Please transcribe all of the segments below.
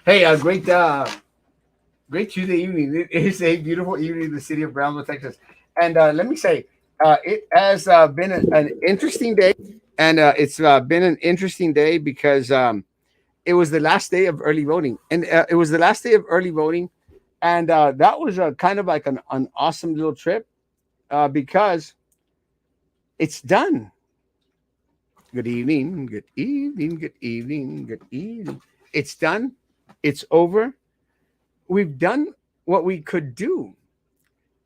Hey, great Tuesday evening. It is a beautiful evening in the city of Brownsville, Texas. And let me say, it has been an interesting day. And it's been an interesting day because it was the last day of early voting. And it was the last day of early voting. And that was kind of like an awesome little trip because it's done. Good evening, good evening, good evening, good evening. It's done. It's over. We've done what we could do.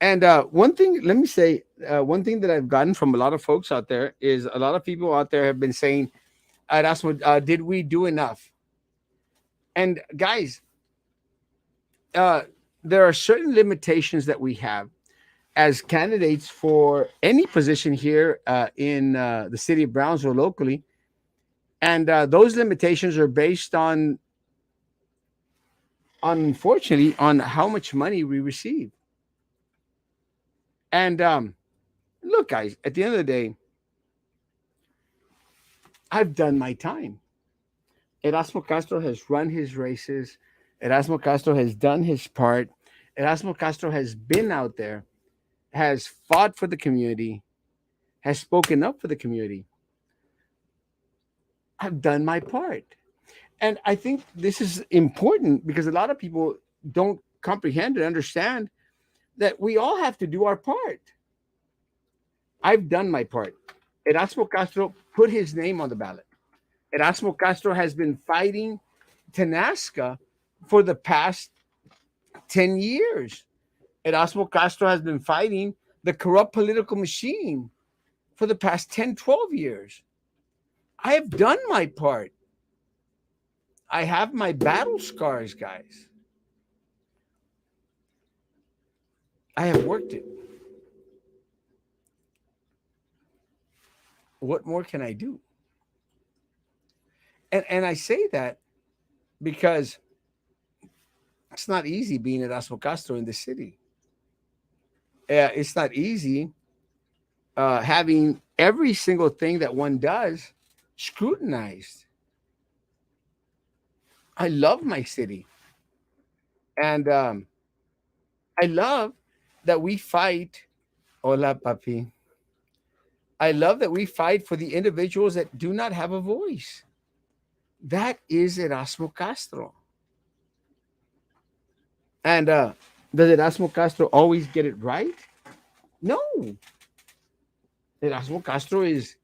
And one thing, let me say, one thing that I've gotten from a lot of folks out there is a lot of people out there have been saying, Erasmo, did we do enough? And guys, uh, there are certain limitations that we have as candidates for any position here in the city of Brownsville locally. And those limitations are based unfortunately, on how much money we receive. And look, guys, at the end of the day, I've done my time. Erasmo Castro has run his races. Erasmo Castro has done his part. Erasmo Castro has been out there, has fought for the community, has spoken up for the community. I've done my part. And I think this is important because a lot of people don't comprehend and understand that we all have to do our part. I've done my part. Erasmo Castro put his name on the ballot. Erasmo Castro has been fighting Tenasca for the past 10 years. Erasmo Castro has been fighting the corrupt political machine for the past 10, 12 years. I have done my part. I have my battle scars, guys. I have worked it. What more can I do? And I say that because it's not easy being Erasmo Castro in the city. It's not easy having every single thing that one does scrutinized. I love my city. And I love that we fight. Hola, papi. I love that we fight for the individuals that do not have a voice. That is Erasmo Castro. And does Erasmo Castro always get it right? No. Erasmo Castro is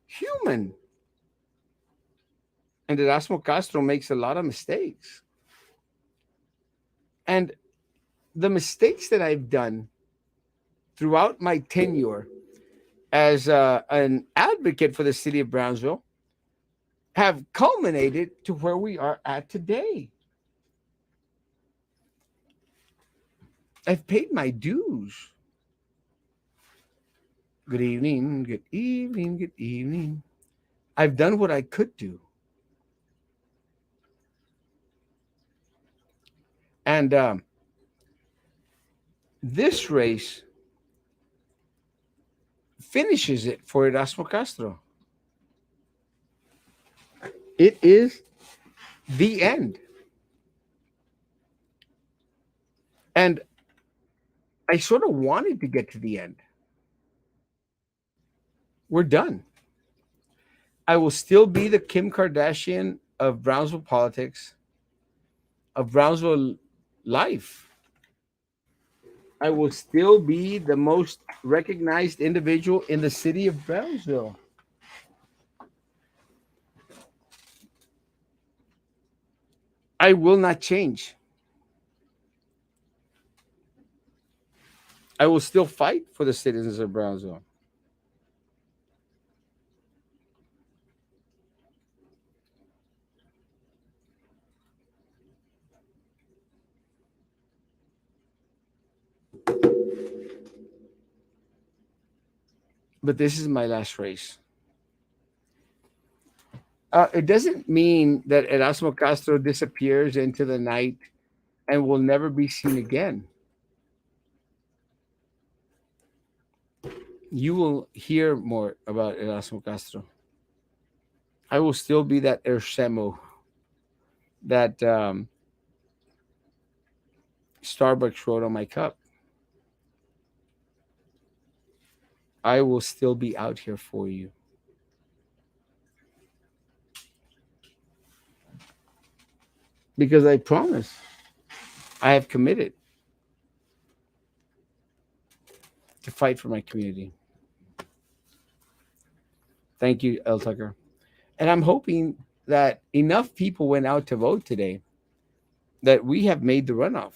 human. And Erasmo Castro makes a lot of mistakes. And the mistakes that I've done throughout my tenure as an advocate for the city of Brownsville have culminated to where we are at today. I've paid my dues. Good evening, good evening, good evening. I've done what I could do. And this race finishes it for Erasmo Castro. It is the end. And I sort of wanted to get to the end. We're done. I will still be the Kim Kardashian of Brownsville politics, of Brownsville life. I will still be the most recognized individual in the city of Brownsville. I will not change. I will still fight for the citizens of Brownsville. But this is my last race. It doesn't mean that Erasmo Castro disappears into the night and will never be seen again. You will hear more about Erasmo Castro. I will still be that Erasmo that Starbucks wrote on my cup, I will still be out here for you. Because I promise, I have committed to fight for my community. Thank you, El Tucker. And I'm hoping that enough people went out to vote today that we have made the runoff.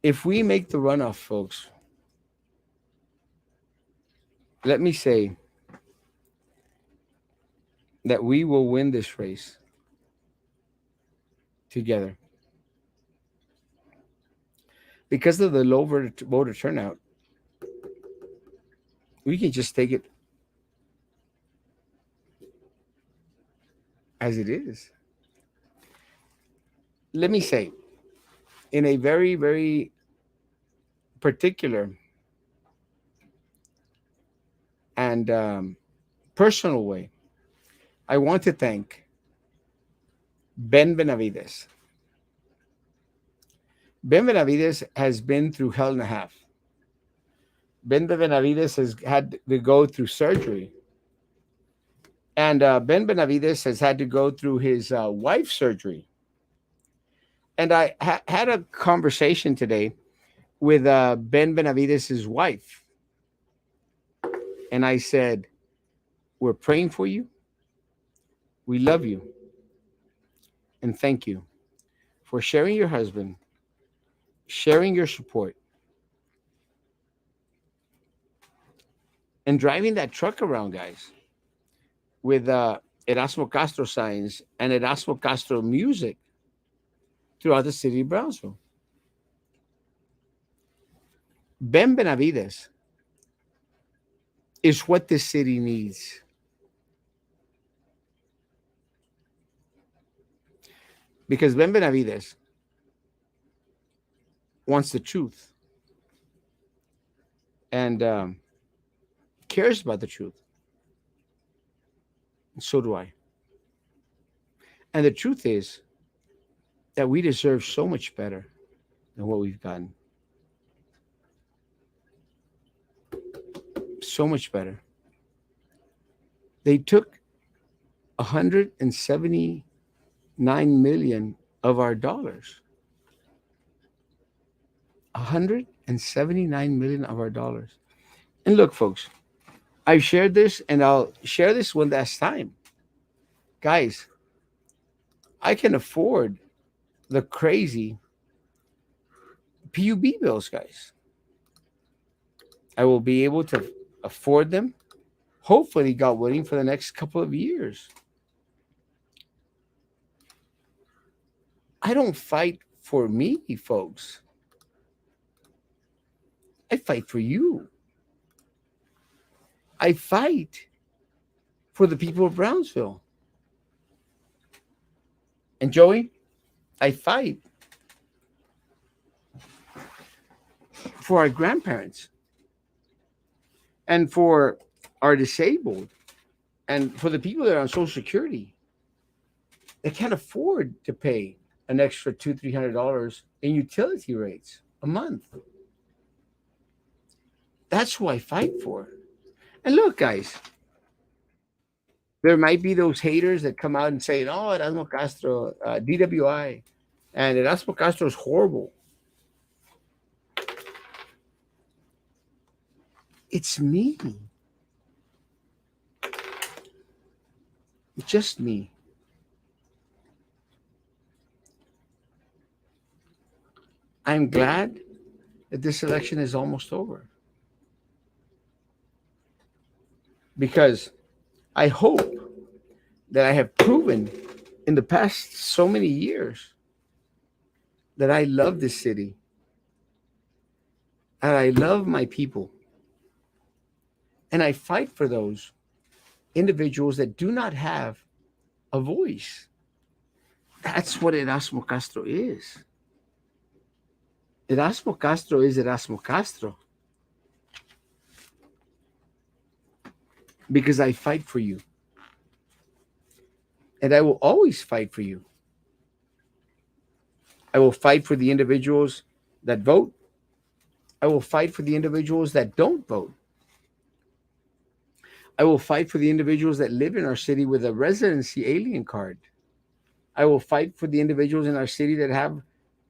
If we make the runoff, folks, let me say that we will win this race together. Because of the low voter turnout, we can just take it as it is. Let me say, in a very, very particular and personal way, I want to thank Ben Benavides. Ben Benavides has been through hell and a half. Ben Benavides has had to go through surgery. And Ben Benavides has had to go through his wife's surgery. And I had a conversation today with Ben Benavides' wife. And I said, we're praying for you. We love you. And thank you for sharing your husband, sharing your support, and driving that truck around, guys, with Erasmo Castro signs and Erasmo Castro music throughout the city of Brownsville. Ben Benavides is what this city needs. Because Ben Benavides wants the truth and cares about the truth. And so do I. And the truth is that we deserve so much better than what we've gotten. So much better. They took 179 million of our dollars. 179 million of our dollars. And look, folks, I've shared this and I'll share this one last time. Guys, I can afford the crazy PUB bills, guys. I will be able to afford them. Hopefully, God willing, for the next couple of years. I don't fight for me, folks. I fight for you. I fight for the people of Brownsville. And Joey, I fight for our grandparents and for our disabled and for the people that are on Social Security. They can't afford to pay an extra $200-300 in utility rates a month. That's who I fight for. And look, guys, there might be those haters that come out and say, "Oh, Erasmo Castro, DWI, and Erasmo Castro is horrible." It's me. It's just me. I'm glad that this election is almost over. Because I hope that I have proven in the past so many years that I love this city and I love my people. And I fight for those individuals that do not have a voice. That's what Erasmo Castro is. Erasmo Castro is Erasmo Castro. Because I fight for you. And I will always fight for you. I will fight for the individuals that vote. I will fight for the individuals that don't vote. I will fight for the individuals that live in our city with a residency alien card. I will fight for the individuals in our city that have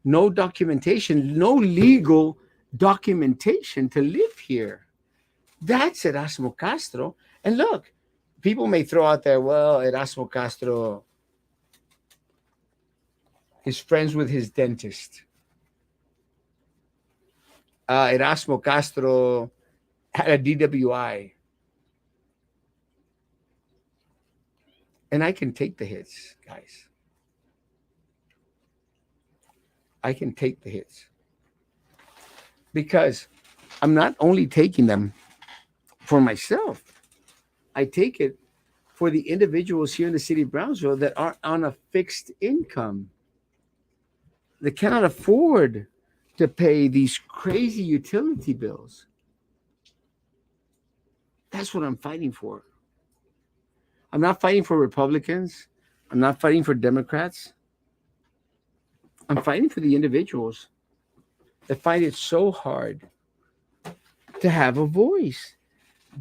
no documentation, no legal documentation to live here. That's Erasmo Castro. And look, people may throw out there, well, Erasmo Castro is friends with his dentist. Erasmo Castro had a DWI. And I can take the hits, guys. I can take the hits because I'm not only taking them for myself, I take it for the individuals here in the city of Brownsville that are on a fixed income. They cannot afford to pay these crazy utility bills. That's what I'm fighting for. I'm not fighting for Republicans. I'm not fighting for Democrats. I'm fighting for the individuals that find it so hard to have a voice.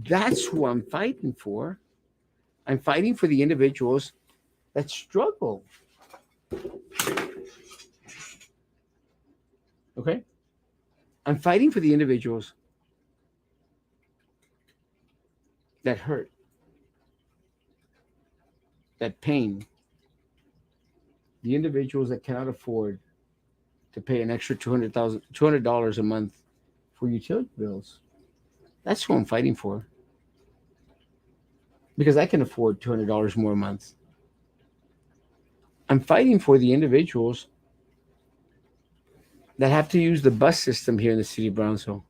That's who I'm fighting for. I'm fighting for the individuals that struggle. Okay? I'm fighting for the individuals that hurt, that pain, the individuals that cannot afford to pay an extra $200 a month for utility bills. That's who I'm fighting for. Because I can afford $200 more a month. I'm fighting for the individuals that have to use the bus system here in the city of Brownsville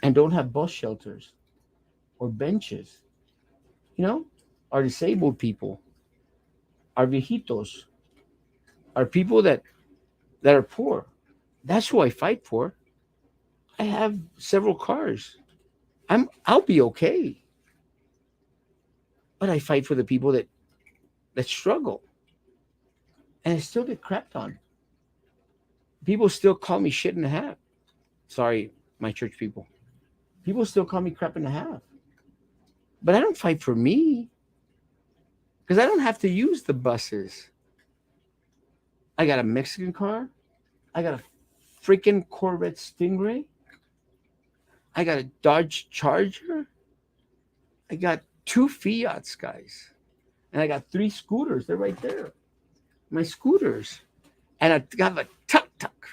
and don't have bus shelters or benches. You know, our disabled people, our viejitos, our people that are poor. That's who I fight for. I have several cars. I'll be okay. But I fight for the people that struggle. And I still get crapped on. People still call me shit and a half. Sorry, my church people. People still call me crap and a half. But I don't fight for me because I don't have to use the buses. I got a Mexican car. I got a freaking Corvette Stingray. I got a Dodge Charger. I got two Fiats, guys. And I got three scooters. They're right there. My scooters. And I got a tuk tuk.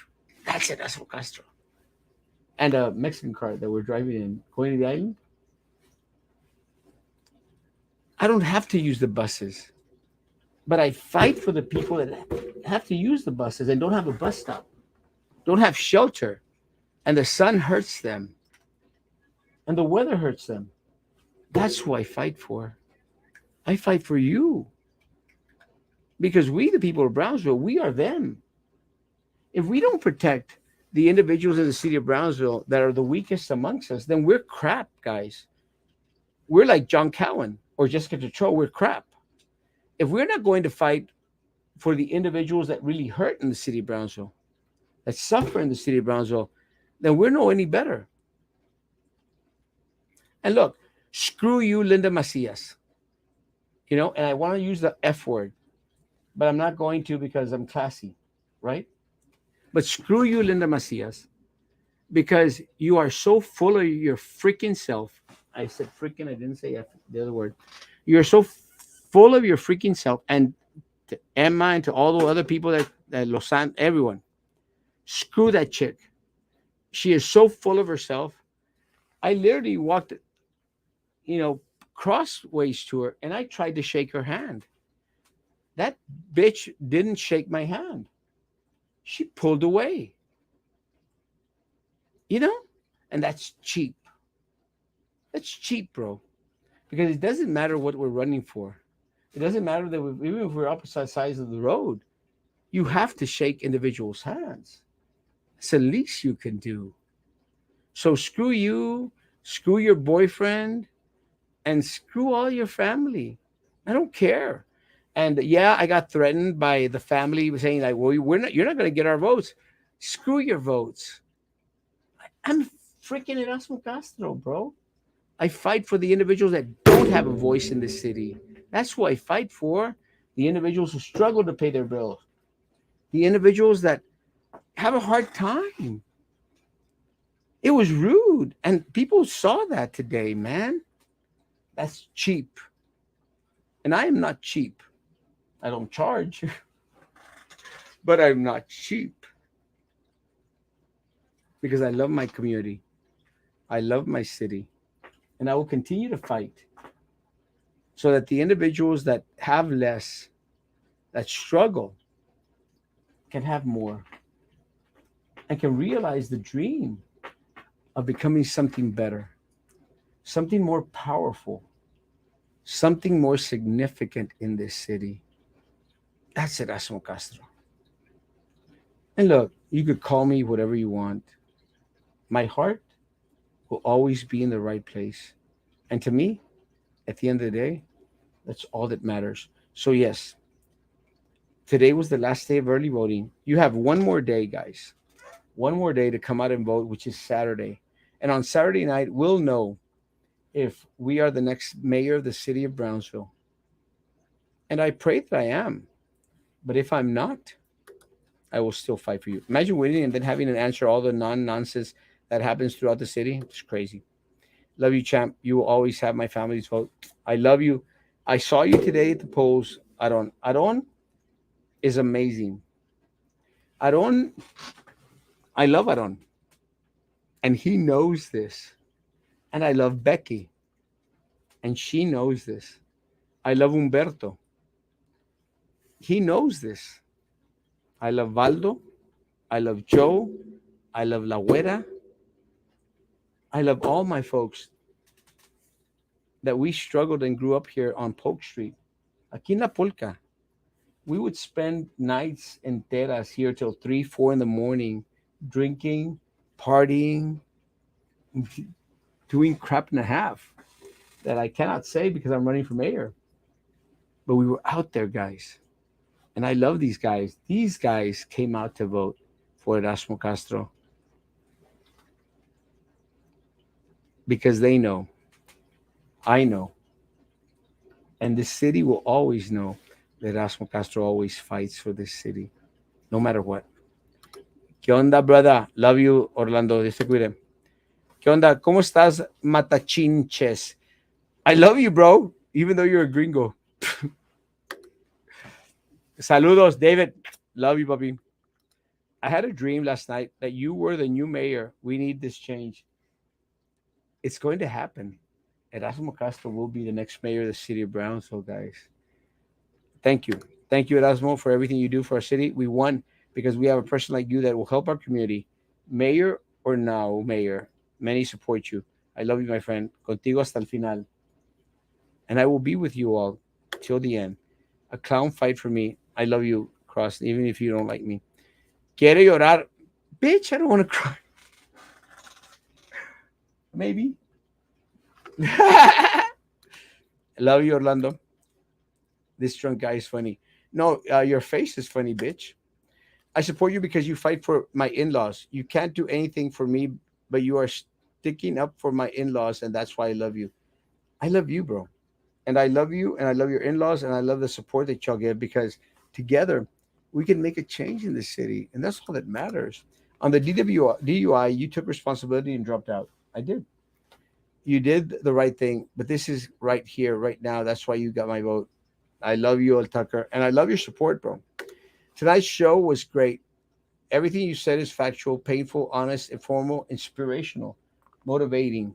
That's it. That's what Castro. And a Mexican car that we're driving in, going to the island. I don't have to use the buses. But I fight for the people that have to use the buses and don't have a bus stop, don't have shelter. And the sun hurts them. And the weather hurts them. That's who I fight for. I fight for you. Because we, the people of Brownsville, we are them. If we don't protect the individuals in the city of Brownsville that are the weakest amongst us, then we're crap, guys. We're like John Cowan or Jessica Tetreault. We're crap. If we're not going to fight for the individuals that really hurt in the city of Brownsville, that suffer in the city of Brownsville, then we're no any better. And look, screw you, Linda Macias. You know, and I want to use the F word, but I'm not going to because I'm classy, right? But screw you, Linda Macias, because you are so full of your freaking self. I said freaking, I didn't say F, the other word. You're so full of your freaking self, and to Emma and to all the other people that Lausanne, everyone, screw that chick. She is so full of herself. I literally walked, crossways to her, and I tried to shake her hand. That bitch didn't shake my hand. She pulled away. You know? And that's cheap. That's cheap, bro. Because it doesn't matter what we're running for. It doesn't matter that even if we're opposite sides of the road, you have to shake individuals' hands. It's the least you can do. So screw you, screw your boyfriend, and screw all your family. I don't care. And yeah, I got threatened by the family saying like, "Well, you're not going to get our votes. Screw your votes." I'm freaking Erasmo Castro, bro. I fight for the individuals that don't have a voice in this city. That's who I fight for. The individuals who struggle to pay their bills. The individuals that have a hard time. It was rude. And people saw that today, man. That's cheap. And I am not cheap. I don't charge, but I'm not cheap because I love my community. I love my city. And I will continue to fight so that the individuals that have less, that struggle, can have more and can realize the dream of becoming something better, something more powerful, something more significant in this city. That's Erasmo Castro. And look, you could call me whatever you want. My heart will always be in the right place. And to me, at the end of the day, that's all that matters. So, yes, today was the last day of early voting. You have one more day, guys. One more day to come out and vote, which is Saturday. And on Saturday night, we'll know if we are the next mayor of the city of Brownsville. And I pray that I am. But if I'm not, I will still fight for you. Imagine winning and then having to answer all the nonsense that happens throughout the city. It's crazy. Love you, champ. You will always have my family's vote. I love you. I saw you today at the polls. Aron. Aron is amazing. Aron, I love Aron. And he knows this. And I love Becky. And she knows this. I love Humberto. He knows this. I love Valdo. I love Joe. I love La Güera. I love all my folks that we struggled and grew up here on Polk Street. Aquí en La Polka. We would spend nights enteras here till 3, 4 in the morning, drinking, partying, doing crap and a half that I cannot say because I'm running for mayor. But we were out there, guys. And I love these guys. These guys came out to vote for Erasmo Castro because they know, I know, and the city will always know that Erasmo Castro always fights for this city, no matter what. ¿Qué onda, brother? Love you, Orlando. Dios te cuide. ¿Qué onda? ¿Cómo estás, Matachinches? I love you, bro, even though you're a gringo. Saludos, David. Love you, puppy. I had a dream last night that you were the new mayor. We need this change. It's going to happen. Erasmo Castro will be the next mayor of the city of Brownsville, guys. Thank you. Thank you, Erasmo, for everything you do for our city. We won because we have a person like you that will help our community. Mayor or now mayor, many support you. I love you, my friend. Contigo hasta el final. And I will be with you all till the end. A clown fight for me. I love you, Cross, even if you don't like me. Quiere llorar. Bitch, I don't want to cry. Maybe. Love you, Orlando. This drunk guy is funny. No, your face is funny, bitch. I support you because you fight for my in laws. You can't do anything for me, but you are sticking up for my in laws, and that's why I love you. I love you, bro. And I love you, and I love your in laws, and I love the support that y'all give because together we can make a change in this city, and that's all that matters. On the DUI, you took responsibility and dropped out. I did. You did the right thing, but this is right here, right now. That's why you got my vote. I love you, El Tucker, and I love your support, bro. Tonight's show was great. Everything you said is factual, painful, honest, informal, inspirational, motivating,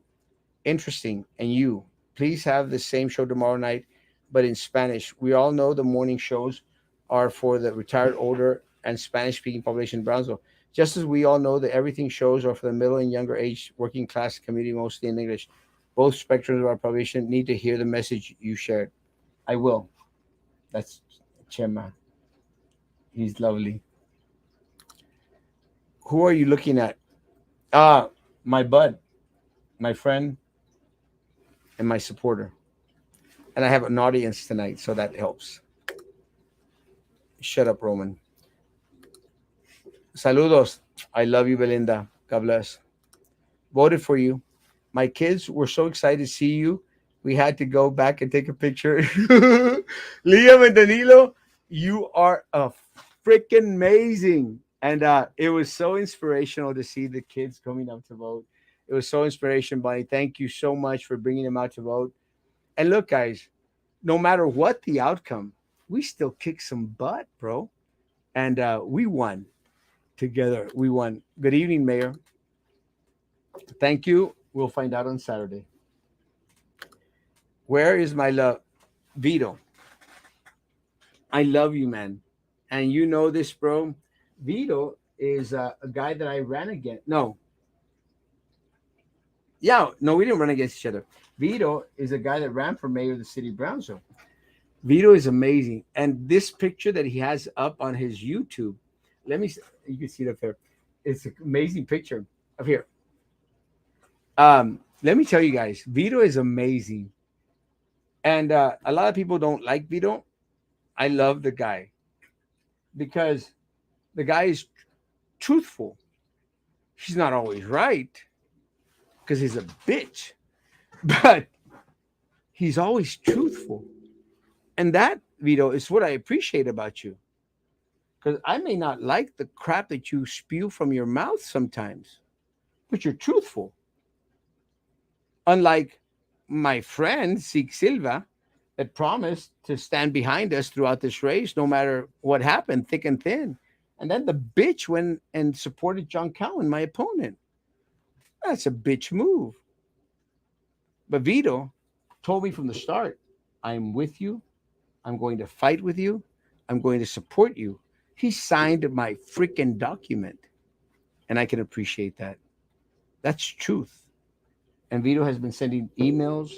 interesting, and you. Please have the same show tomorrow night, but in Spanish. We all know the morning shows are for the retired, older, and Spanish speaking population in Brownsville. Just as we all know that everything shows are for the middle and younger age working class community, mostly in English. Both spectrums of our population need to hear the message you shared. I will. That's Chema. He's lovely. Who are you looking at? My bud, my friend, and my supporter. And I have an audience tonight, so that helps. Shut up, Roman. Saludos. I love you, Belinda. God bless. Voted for you. My kids were so excited to see you. We had to go back and take a picture. Liam and Danilo, you are a freaking amazing. And it was so inspirational to see the kids coming up to vote. It was so inspirational, buddy. Thank you so much for bringing them out to vote. And look, guys, no matter what the outcome, we still kicked some butt, bro. And we won together. We won. Good evening, Mayor. Thank you. We'll find out on Saturday. Where is my love? Vito, I love you, man. And you know this, bro. Vito is a guy that I ran against. No, yeah, no, we didn't run against each other. Vito is a guy that ran for mayor of the city of Brownsville. Vito is amazing. And this picture that he has up on his YouTube, let me, you can see it up there. It's an amazing picture up here. Let me tell you guys, Vito is amazing. And a lot of people don't like Vito. I love the guy because the guy is truthful. He's not always right because he's a bitch, but he's always truthful. And that, Vito, is what I appreciate about you. Because I may not like the crap that you spew from your mouth sometimes, but you're truthful. Unlike my friend, Sig Silva, that promised to stand behind us throughout this race, no matter what happened, thick and thin. And then the bitch went and supported John Cowan, my opponent. That's a bitch move. But Vito told me from the start, I'm with you. I'm going to fight with you. I'm going to support you. He signed my freaking document. And I can appreciate that. That's truth. And Vito has been sending emails,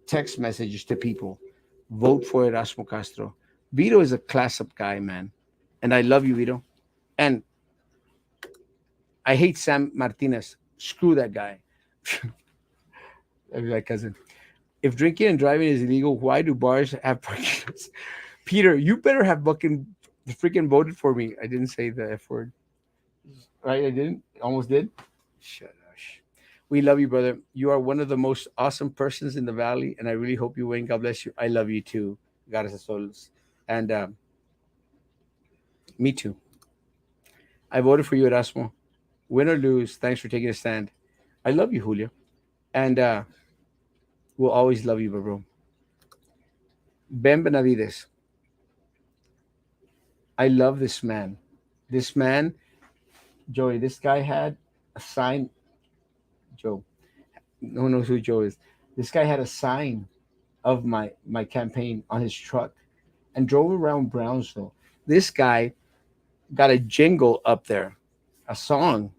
text messages to people. Vote for Erasmo Castro. Vito is a class up guy, man. And I love you, Vito. And I hate Sam Martinez. Screw that guy. That'd be my cousin. If drinking and driving is illegal, why do bars have parking lots? Peter, you better have fucking freaking voted for me. I didn't say the F word. Right? I didn't. Almost did. Shut up. We love you, brother. You are one of the most awesome persons in the valley, and I really hope you win. God bless you. I love you too. Gracias a todos. And me too. I voted for you, Erasmo. Win or lose, thanks for taking a stand. I love you, Julio. And we'll always love you, bro. Ben Benavides. I love this man. This man, Joey, this guy had a sign. Joe, no one knows who Joe is. This guy had a sign of my campaign on his truck and drove around Brownsville. This guy got a jingle up there, a song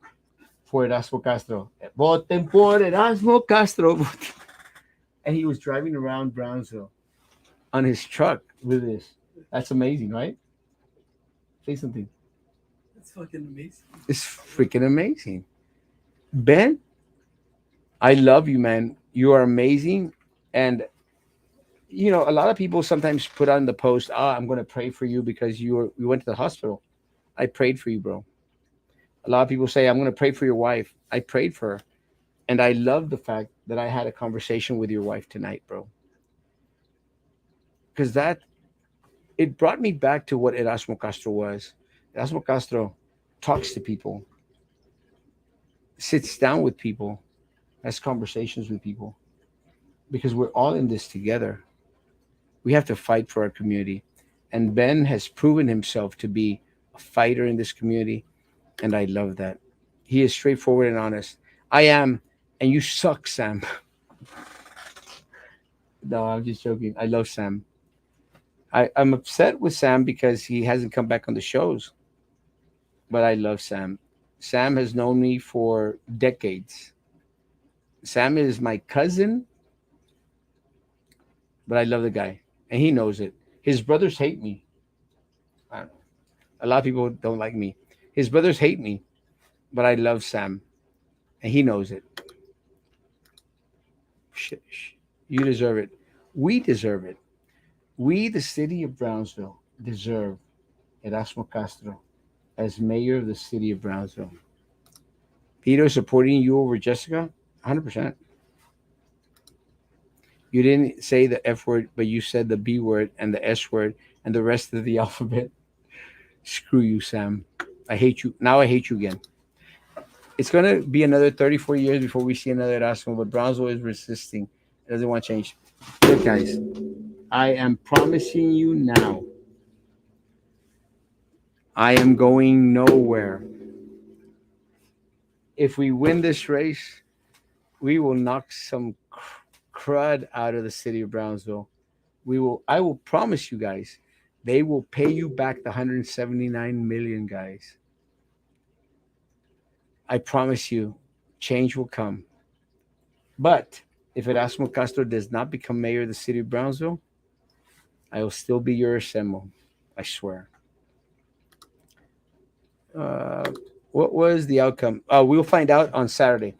for Erasmo Castro. Voten por Erasmo Castro. And he was driving around Brownsville on his truck with this. That's amazing, right? Say something. That's fucking amazing. It's freaking amazing. Ben, I love you, man. You are amazing. And you know, a lot of people sometimes put on the post, I'm gonna pray for you because you went to the hospital. I prayed for you, bro. A lot of people say, I'm gonna pray for your wife. I prayed for her. And I love the fact that I had a conversation with your wife tonight, bro. Because that it brought me back to what Erasmo Castro was. Erasmo Castro talks to people, sits down with people, has conversations with people. Because we're all in this together. We have to fight for our community. And Ben has proven himself to be a fighter in this community. And I love that. He is straightforward and honest. I am, and you suck, Sam. No, I'm just joking. I love Sam. I'm upset with Sam because he hasn't come back on the shows. But I love Sam. Sam has known me for decades. Sam is my cousin, but I love the guy. And he knows it. His brothers hate me. I don't know. A lot of people don't like me. His brothers hate me, but I love Sam. And he knows it. You deserve it. We deserve it. We, the city of Brownsville, deserve Erasmo Castro as mayor of the city of Brownsville. Peter supporting you over Jessica? 100%. You didn't say the F word, but you said the B word and the S word and the rest of the alphabet. Screw you, Sam. I hate you. Now I hate you again. It's going to be another 34 years before we see another Erasmo, but Brownsville is resisting. It doesn't want change. Look, guys, I am promising you now, I am going nowhere. If we win this race, we will knock some crud out of the city of Brownsville. I will promise you guys, they will pay you back the 179 million, guys. I promise you, change will come. But if Erasmo Castro does not become mayor of the city of Brownsville, I will still be your Erasmo. I swear. Uh, what was the outcome? We'll find out on Saturday.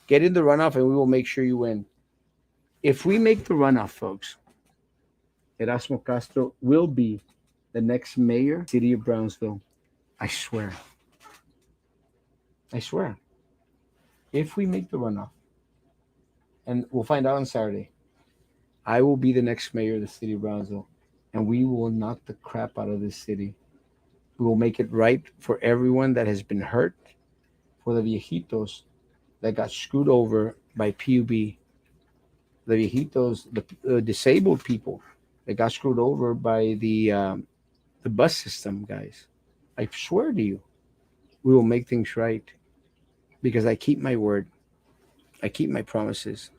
Get in the runoff and we will make sure you win. If we make the runoff, folks, Erasmo Castro will be the next mayor of the city of Brownsville. I swear. I swear. If we make the runoff, and we'll find out on Saturday, I will be the next mayor of the city of Brownsville, and we will knock the crap out of this city. We will make it right for everyone that has been hurt, for the viejitos that got screwed over by PUB, the viejitos, the disabled people that got screwed over by the bus system, guys. I swear to you, we will make things right because I keep my word. I keep my promises.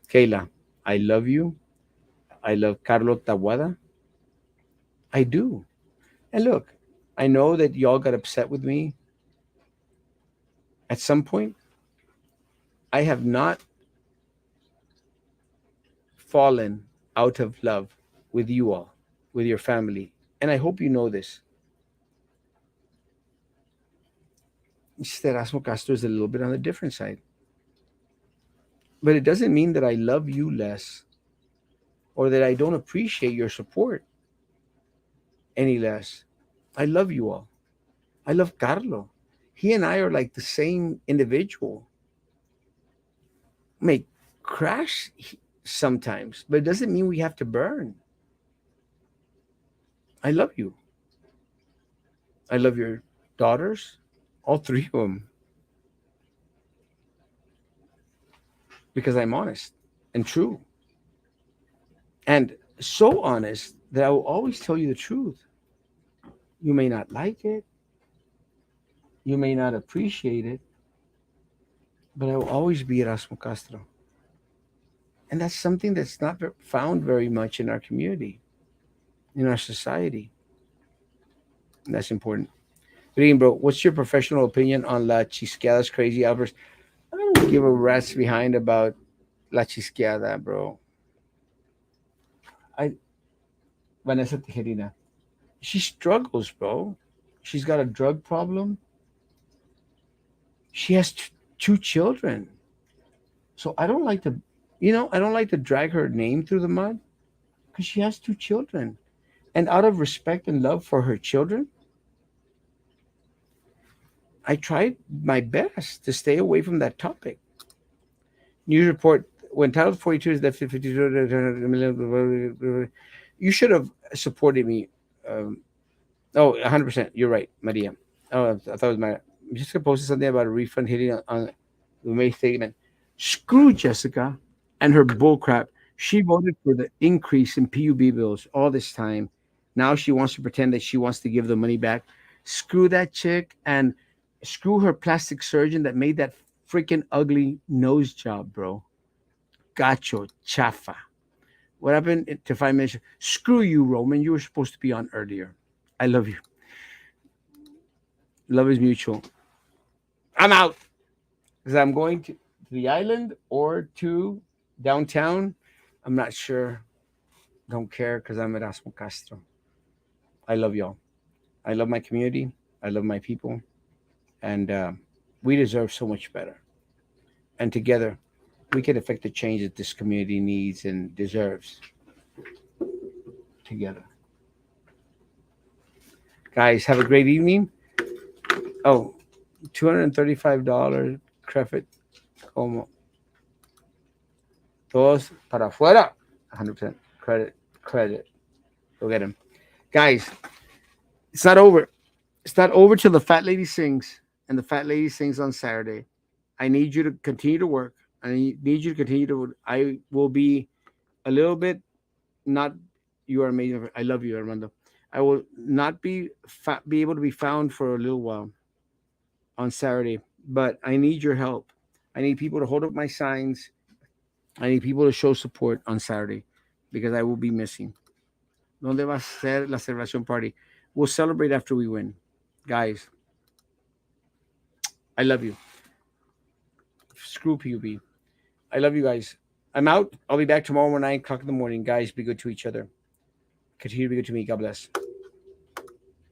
Kayla, I love you. I love Carlo Tawada. I do. And look, I know that y'all got upset with me at some point. I have not fallen out of love with you all, with your family. And I hope you know this. Mr. Erasmo Castro is a little bit on the different side. But it doesn't mean that I love you less or that I don't appreciate your support any less. I love you all. I love Carlo. He and I are like the same individual. May crash sometimes, but it doesn't mean we have to burn. I love you. I love your daughters, all three of them, because I'm honest and true. And so honest that I will always tell you the truth. You may not like it, you may not appreciate it, but I will always be Erasmo Castro. And that's something that's not found very much in our community, in our society. And that's important. Green, bro, what's your professional opinion on La Chisqueada's crazy outburst? I don't give a rat's behind about La Chisqueada, bro. I Vanessa Tijerina. She struggles, bro. She's got a drug problem. She has two children. So I don't like to, I don't like to drag her name through the mud because she has two children. And out of respect and love for her children, I tried my best to stay away from that topic. News report when Title 42 is left 52, you should have supported me. Um, oh, 100%. You're right, Maria. Oh, I thought it was Maria. Jessica posted something about a refund hitting on the May statement. Screw Jessica and her bullcrap. She voted for the increase in PUB bills all this time. Now she wants to pretend that she wants to give the money back. Screw that chick and screw her plastic surgeon that made that freaking ugly nose job, bro. Gacho, chafa. What happened to 5 minutes? Screw you, Roman. You were supposed to be on earlier. I love you. Love is mutual. I'm out because I'm going to the island or to downtown. I'm not sure. Don't care because I'm Erasmo Castro. I love y'all. I love my community. I love my people. And we deserve so much better. And together, we can affect the change that this community needs and deserves together. Guys, have a great evening. Oh, $235 credit como todos para afuera. 100% credit. Go get him. Guys, it's not over. It's not over till the fat lady sings, and the fat lady sings on Saturday. I need you to continue to work. I need you to continue to. I will be a little bit not. You are amazing. I love you, Armando. I will not be able to be found for a little while on Saturday, but I need your help. I need people to hold up my signs. I need people to show support on Saturday because I will be missing. ¿Dónde va a ser la celebration party? We'll celebrate after we win. Guys, I love you. Screw PUB. I love you guys. I'm out. I'll be back tomorrow at 9 o'clock in the morning. Guys, be good to each other. Continue to be good to me. God bless.